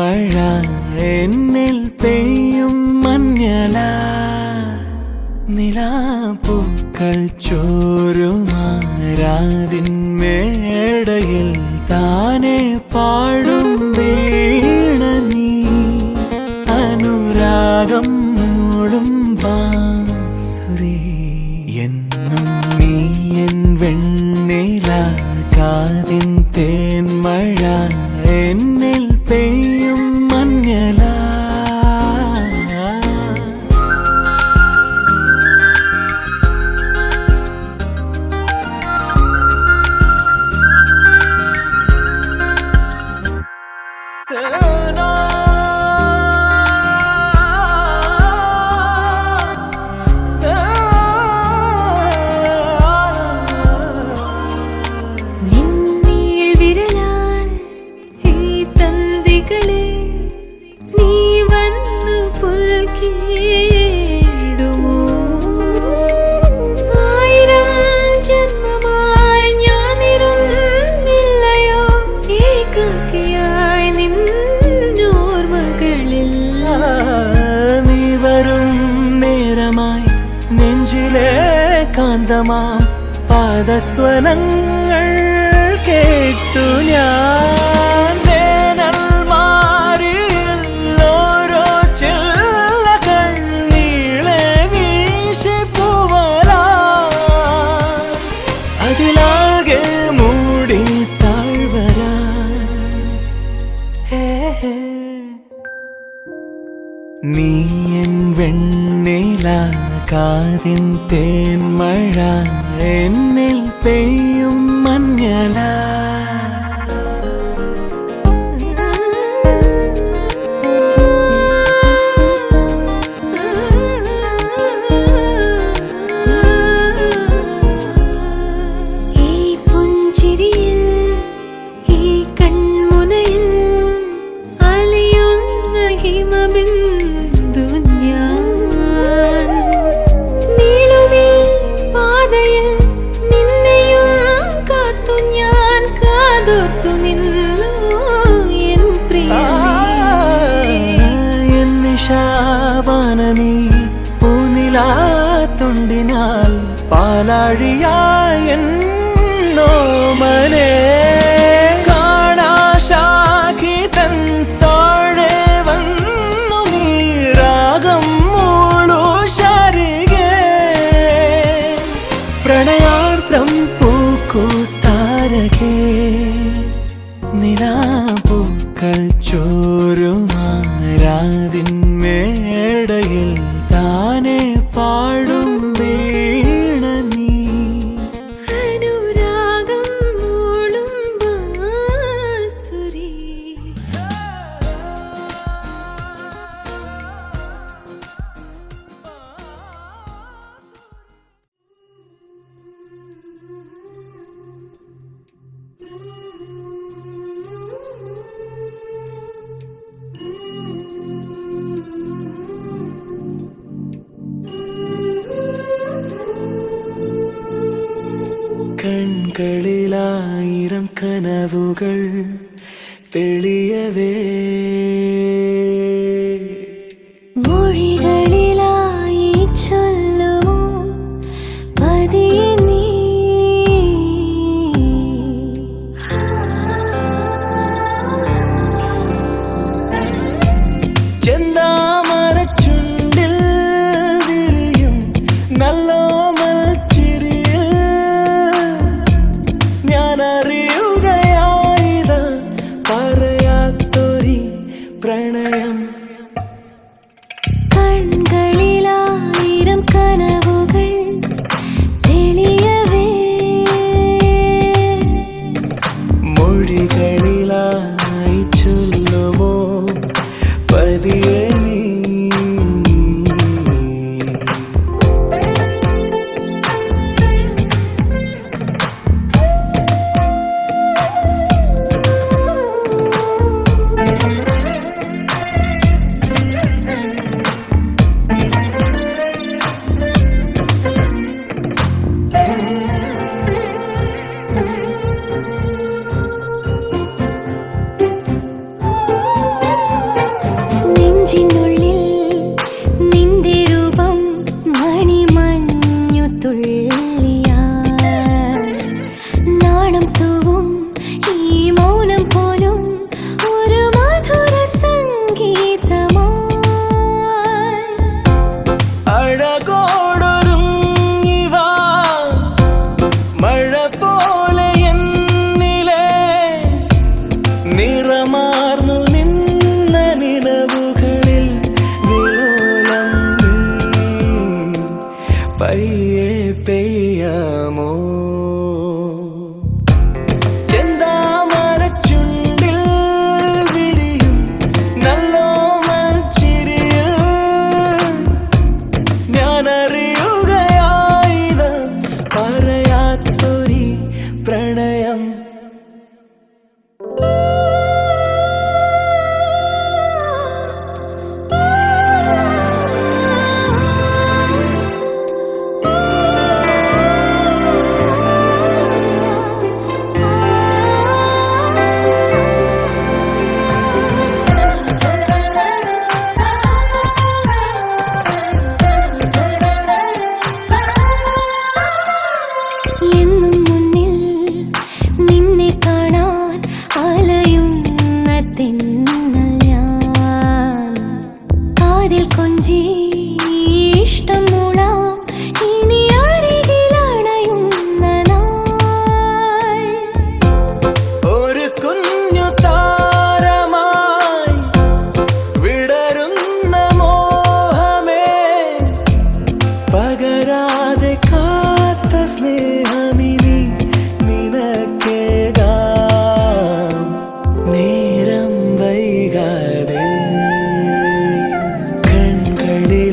മഴ എന്നിൽ പെയ്യും മഞ്ഞല നിലാപ്പൂക്കൾ ചോരുമാരാതിന്മേടയിൽ താനെ പാടും വീണ നീ അനുരാഗം മൂളും ബാസുരി എന്നും നീ എൻ വെണ്ണില കാതിൻ തേൻ മഴ എന്നിൽ പെയ്യും മഞ്ഞല നെഞ്ചിലെ കാന്തമാം പാദസ്വനങ്ങൾ കേട്ടു ഞാൻ വേനൽ മാറിയിൽ ഓരോ ചില്ലകൾ നീളെ വീശിപ്പൂവല അതിലാകെ മൂടി താഴ്വര നീ എൻ വെണ്ണില കാതിൻ തേൻ മഴ എന്നിൽ പെയ്യും മഞ്ഞല ഈ പുഞ്ചിരിയിൽ ഈ കൺമുനയിൽ അലയുന്ന ഹിമബിന്ദു നിശാവാനമീ പൂനിലാത്തുണ്ടിനാൽ പാലാഴിയായെന്നോമനെ കാണാശാഖി തൻ താഴെ വന്നു നീരാഗം മൂളു ശരികെ പ്രണയാർദ്രം പൂക്കൂത്താരകെ നിലാപ്പൂക്കൾ ചോരുമാരാതിന്മേടയിൽ താനെ പാടും വീണ നീ അനുരാഗം മൂളും ബാസുരി കൺകളിലായിരം കനവുകൾ തെളിയവേ മൊഴികളിലായി ചൊല്ലുമോ പതിയെ നീ ചെന്താമരച്ചുണ്ടിൽ വിരിയും നല്ലോമൽ ചിരിയിൽ ഞാനറിയുകയായില്ല പറയാത്തൊരി പ്രണയം കൺകളിലായിരം കനവുകൾ തെളിയവേ മൊഴികളിലായി ചൊല്ലുമോ പതിയെ നീ നെഞ്ചിനുള്ളിൽ നിന്റെ രൂപം മണിമഞ്ഞു തുള്ളിയാ നാണം തൂവും ഈ മൗനം പോലും ഒരു മധുര സംഗീതമായി അഴകോടൊരുങ്ങിവാ മഴ പോലെ എന്നിലെ നിറമാർന്നു നിന്ന നിലവുകളിൽ വിലോലം നീ പയ്യെ പെയ്യാമോ ചെന്താമരച്ചുണ്ടിൽ വിരിയും നല്ലോമൽ ചിരിയിൽ ഞാനറിയുകയായത് പറയാത്തൊരു പ്രണയം എന്നും മുന്നിൽ നിന്നെ കാണാൻ അലയുന്ന തെന്നൽ ഞാൻ കാതിൽ കൊഞ്ചി ഇഷ്ടം മൂളാം ഇനി അരികിലണയുന്ന നാൾ ഒരു കുഞ്ഞു താരമായി വിടരുന്ന മോഹമേ പകരാതെ കാത്ത സ്നേഹമിനി നിനക്കേകാം നേരം വൈകാതെ കൺകളിൽ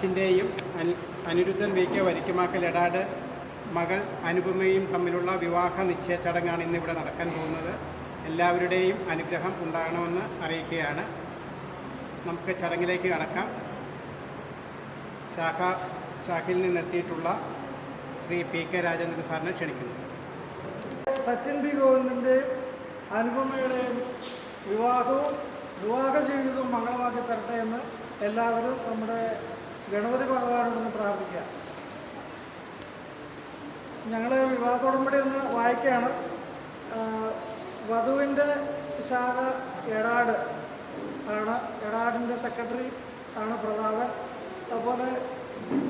സച്ചിൻ്റെയും അനിരുദ്ധൻ വി കെ വരിക്കുമാക്കൽ എടാട് മകൾ അനുപമയും തമ്മിലുള്ള വിവാഹ നിശ്ചയ ചടങ്ങാണ് ഇന്നിവിടെ നടക്കാൻ പോകുന്നത്. എല്ലാവരുടെയും അനുഗ്രഹം ഉണ്ടാകണമെന്ന് അറിയിക്കുകയാണ്. നമുക്ക് ചടങ്ങിലേക്ക് കടക്കാം. ശാഖയിൽ നിന്നെത്തിയിട്ടുള്ള ശ്രീ പി കെ രാജേന്ദ്രൻ സാറിനെ ക്ഷണിക്കുന്നു. സച്ചിൻ ബി ഗോവിന്ദൻ്റെയും അനുപമയുടെയും വിവാഹ ജീവിതവും മംഗളമാക്കി തരട്ടെ എന്ന് എല്ലാവരും നമ്മുടെ ഗണപതി ഭഗവാനോടൊന്ന് പ്രാർത്ഥിക്കുക. ഞങ്ങൾ വിവാഹ ഉടമ്പടി ഒന്ന് വായിക്കുകയാണ്. വധുവിൻ്റെ ശാഖ എടാട് ആണ്, എടാടിൻ്റെ സെക്രട്ടറി ആണ് പ്രതാപൻ. അതുപോലെ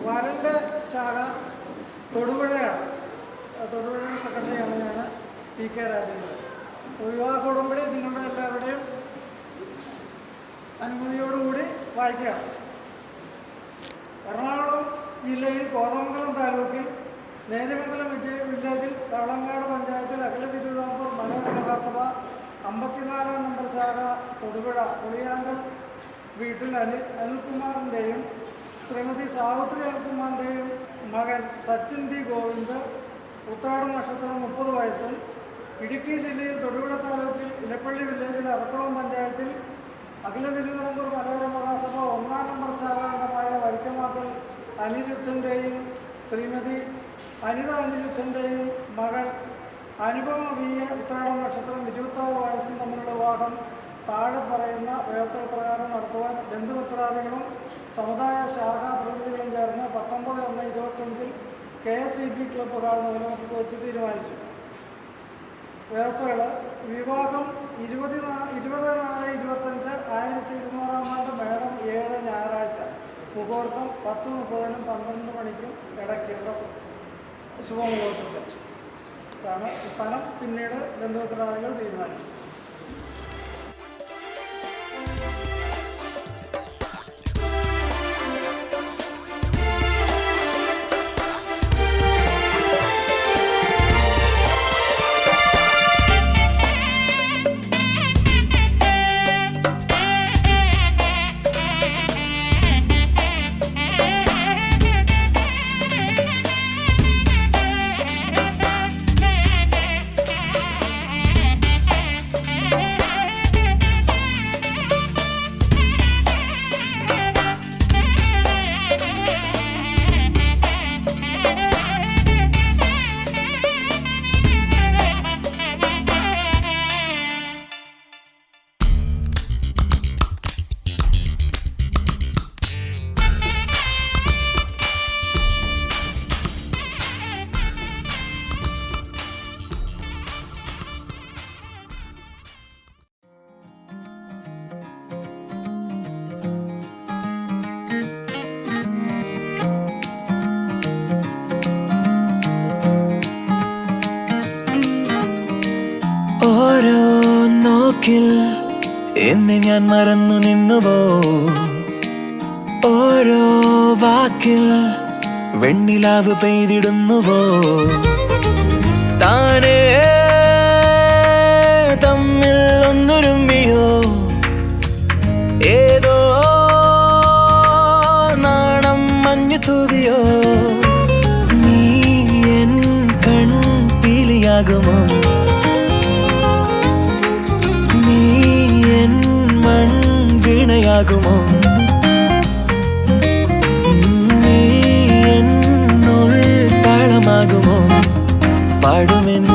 വരൻ്റെ ശാഖ തൊടുപുഴയാണ്, തൊടുപുഴ സെക്രട്ടറിയാണ് ഞാൻ, പി കെ രാജേന്ദ്രൻ. വിവാഹ ഉടമ്പടി നിങ്ങളുടെ എല്ലാവരുടെയും അനുമതിയോടുകൂടി വായിക്കുകയാണ്. എറണാകുളം ജില്ലയിൽ കോതമംഗലം താലൂക്കിൽ നേര്യമംഗലം വില്ലേജിൽ തവളങ്ങാട് പഞ്ചായത്തിൽ അഖില തിരുവിതാംകൂർ മലയോര മഹാസഭ 54 നമ്പർ ശാഖ തൊടുപുഴ പുളിയാങ്കൽ വീട്ടിൽ അനിൽകുമാറിൻ്റെയും ശ്രീമതി സാവിത്രി അനിൽകുമാറിൻ്റെയും മകൻ സച്ചിൻ ബി ഗോവിന്ദ്, ഉത്രാടം നക്ഷത്രം 30 വയസ്സും, ഇടുക്കി ജില്ലയിൽ തൊടുപുഴ താലൂക്കിൽ ഇലപ്പള്ളി വില്ലേജിൽ അറക്കുളം പഞ്ചായത്തിൽ അഖില തിരുവിതാംകൂർ മലയോര മഹാസഭ 1 നമ്പർ ശാഖ അംഗമായ വരിക്കമാക്കൽ അനിരുദ്ധൻ്റെയും ശ്രീമതി അനിത അനിരുദ്ധൻ്റെയും മകൾ അനുപമ വി എ, ഉത്രാടം നക്ഷത്രം 26 വയസ്സും തമ്മിലുള്ള വിവാഹം താഴെ പറയുന്ന വ്യവസ്ഥകൾ പ്രകാരം നടത്തുവാൻ ബന്ധുമിത്രാദികളും സമുദായ ശാഖാ പ്രതിനിധികളും ചേർന്ന് 19/1/25 KSEB ക്ലബ്ബ് ഹാൾ മൂലമറ്റത്ത് വെച്ച് തീരുമാനിച്ചു. വ്യവസ്ഥകൾ: വിവാഹം 20/4/25 1200 ആണ്ട് മേടം 7 ഞായറാഴ്ച, മുഹൂർത്തം 10:30-നും 12 മണിക്കും ഇടയ്ക്ക് ശുഭമുഹൂർത്തത്തിൽ. ഇതാണ് സ്ഥലം. പിന്നീട് ബന്ധുമിത്രാദികൾ തീരുമാനിക്കും. ഓരോ നോക്കിൽ എന്നെ ഞാൻ മറന്നു നിന്നുവോ, ഓരോ വാക്കിൽ വെണ്ണിലാവ് പെയ്തിടുന്നുവോ, താനേ തമ്മിൽ ഒന്നുരുമ്മിയോ, ഏതോ നാണം മഞ്ഞു തൂവിയോ, നീ എൻ കൺപീലിയാകുമോ, നീ എൻ മൺവീണയാകുമോ, നീ എന്നുൾ താളമാകുമോ, പാടുമെന്ന്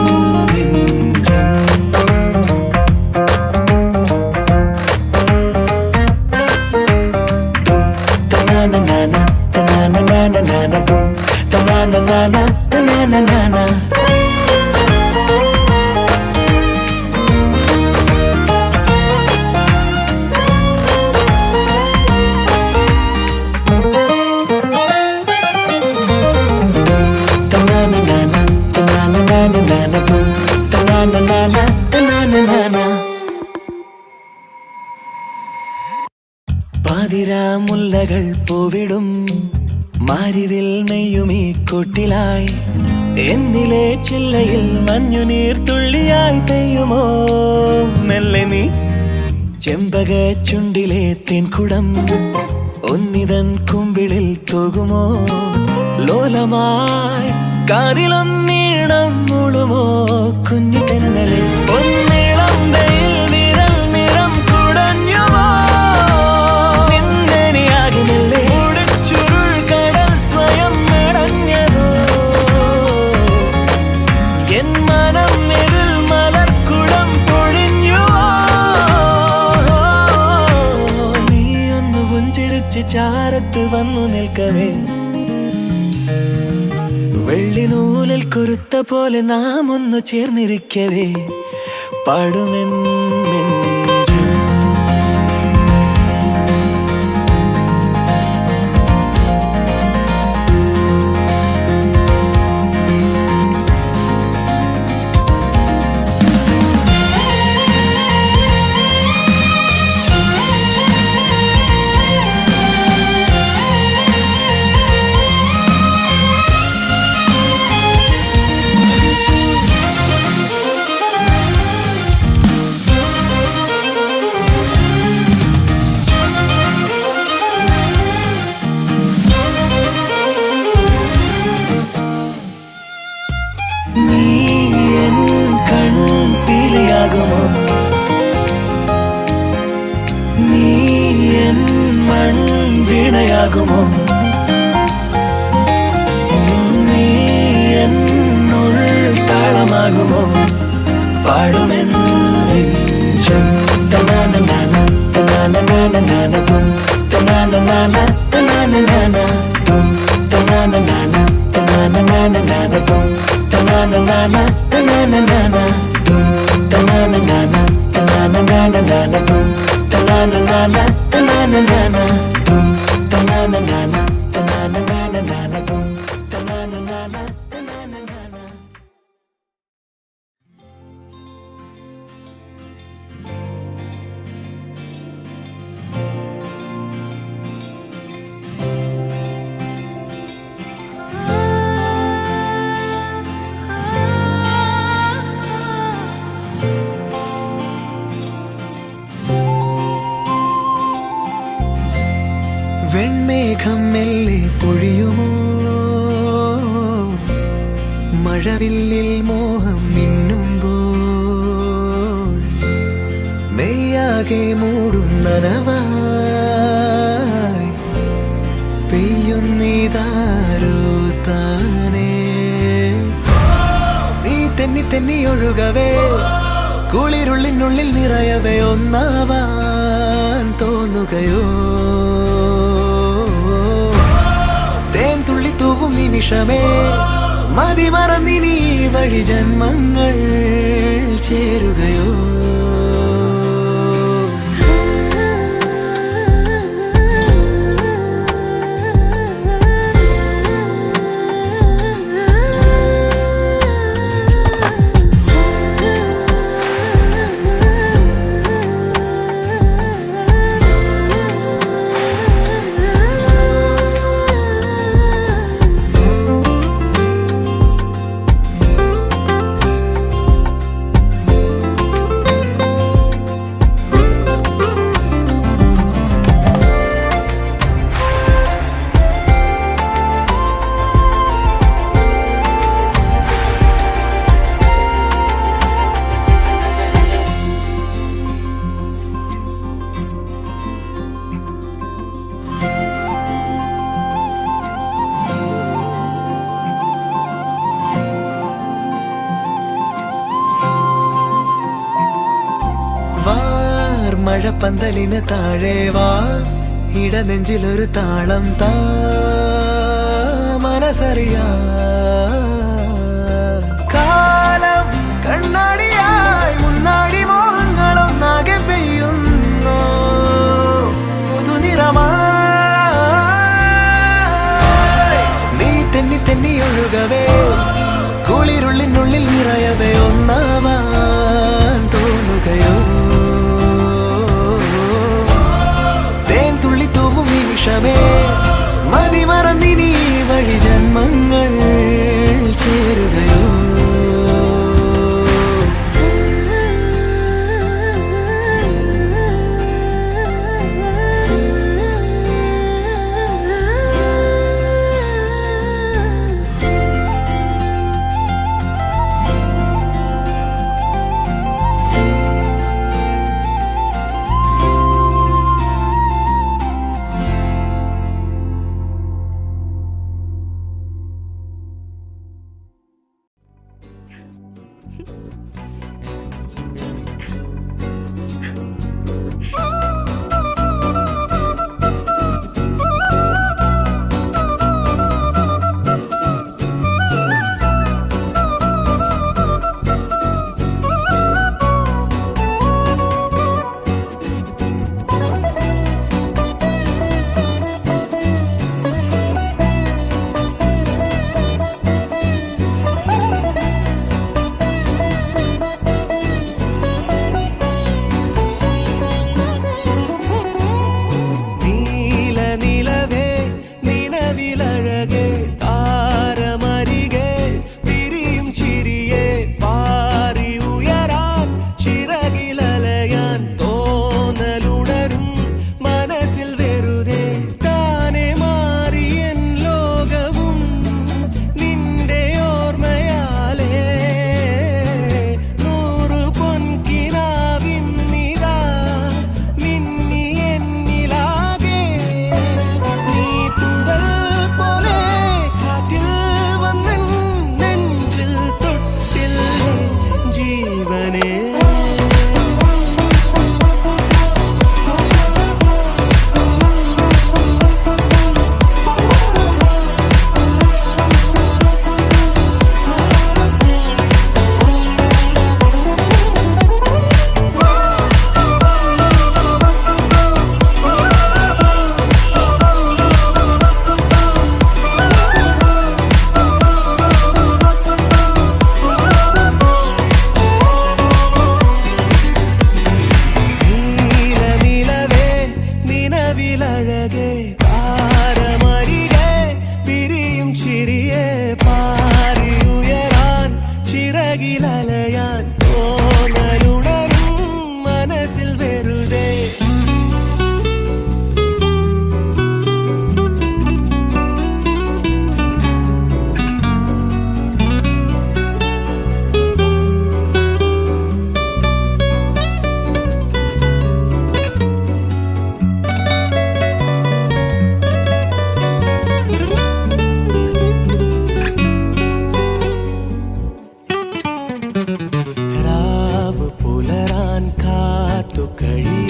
പാതിരാമുല്ലകൾ പൂവിടും മാരിവിൽ നെയ്യുമീ കൊട്ടിലായി, എന്നിലെ ചില്ലയിൽ മഞ്ഞുനീർ തുള്ളിയായി പെയ്യുമോ മെല്ലെ നീ, ചെമ്പക ചുണ്ടിലെ തേൻകുടം ഉന്നിതൻ കുമ്പിളിൽ തൂകുമോ ലോലമായി കാതിലൊന്നീണം മുളുമോ കുഞ്ഞു തെന്നലെ ഒന്നിളം വെയിൽ വിരൽ നിറം കുടഞ്ഞുമോ നിന്നനിയാകുന്നില്ലേ ചുരുൾ കടൽ സ്വയം മെടഞ്ഞതോ എൻ മനം എതിൽ മലർക്കുടം പൊഴിഞ്ഞുവോ നീ ഒന്ന് പുഞ്ചിരിച്ച് ചാരത്ത് വന്നു നിൽക്കവേ വെള്ളിനൂലിൽ കൊരുത്ത പോലെ നാം ഒന്നു ചേർന്നിരിക്കവേ പാടുമെന്ന് നീ എൻ വീണയാകുമോ നീ എന്നുൾ താളമാകുമോ പാടുമെന്നും തനാന തനാന തും തനാന തനാന തും തനാന തനാന തും തനാന തും തനാന tum tanana tanana tum tanana tanana tum tanana tanana വെൺമേഘം മെല്ലെ പൊഴിയുമോ മഴവില്ലിൽ മോഹം മിന്നുമ്പോൾ മെയ്യാകെ മൂടും നനവായി പെയ്യുന്നിതാരോ താനേ നീ തെന്നി തെന്നി ഒഴുകവേ കുളിരുള്ളിനുള്ളിൽ നിറയവേ ഒന്നാവാൻ തോന്നുകയോ തൂവും നിമിഷമേ മതി മറന്നിനി വഴി ജന്മങ്ങൾ ചേരുകയോ മഴപ്പന്തലിന് താഴെ വാ ഇടനെഞ്ചിലൊരു താളം താ മനസ്സറിയാ കാലം കണ്ണാടിയായി മുന്നാടി മോഹങ്ങളൊന്നാകെ പെയ്യുന്നു പുതുനിറമായി നീ തെന്നി തെന്നി ഒഴുകവേ കുളിരുള്ളിനുള്ളിൽ നിറയവേ ഒന്നാവാൻ തോന്നുകയോ നിമിഷമേ മതി മറന്നിനി വഴി ജന്മങ്ങൾ കഴിയും